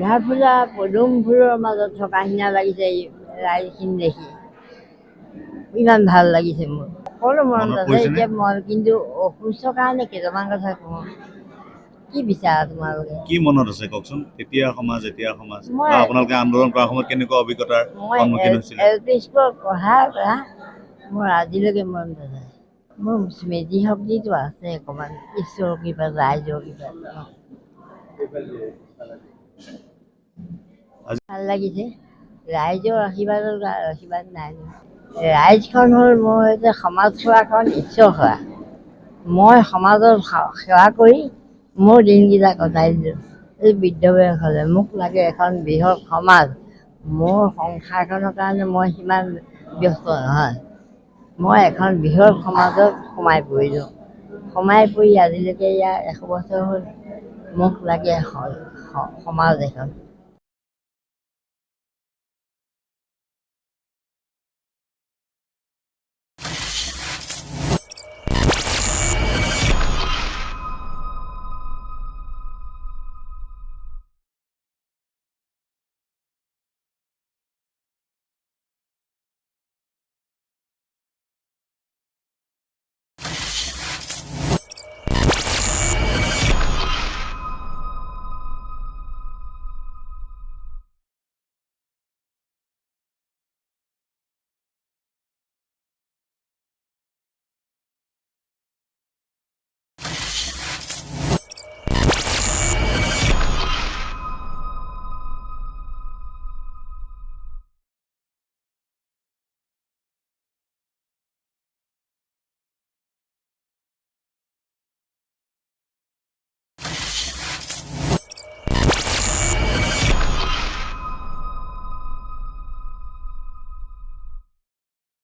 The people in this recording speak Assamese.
জহা ফুলা পদুম ফুলৰ মাজত থকা নিচিনা লাগিছে এই ৰাইজখিনি দেখি। ইমান ভাল লাগিছে মোৰ। সকলো মনত আছে এতিয়া মই কিন্তু অসুস্থৰ কাৰণে কেইটামান কথা কওঁ। কি বিচাৰা তোমালোকে? কি মনত আছে কওকচোন? তেতিয়া সমাজ এতিয়া সমাজ বা আপোনালোকে আন্দোলন কৰাৰ সময়ত কেনেকুৱা অভিজ্ঞতাৰ সন্মুখীন হৈছিলে? মই LP স্কুলত পঢ়াৰ পৰা মোৰ আজিলৈকে মনত আছে। মোৰ স্মৃতি শক্তিটো আছে অকণমান, ঈশ্বৰৰ কৃপাত, ৰাইজৰ কৃপাত। ভাল লাগিছে। ৰাইজৰ আশীৰ্বাদ নাই। ৰাইজখন হ'ল মোৰ হৈছে সমাজ সেৱাখন ঈশ্বৰ সেৱা। মই সমাজৰ সেৱা কৰি মোৰ দিনকেইটা কটাই দিলোঁ। এই বৃদ্ধ বয়সলৈ মোক লাগে এখন বৃহৎ সমাজ। মোৰ সংসাৰখনৰ কাৰণে মই সিমান ব্যস্ত নহয়। মই এখন বৃহৎ সমাজত সোমাই পৰিলোঁ। সোমাই পৰি আজিলৈকে ইয়াৰ 100 বছৰ হ'ল। মোক লাগে সমাজ এখন।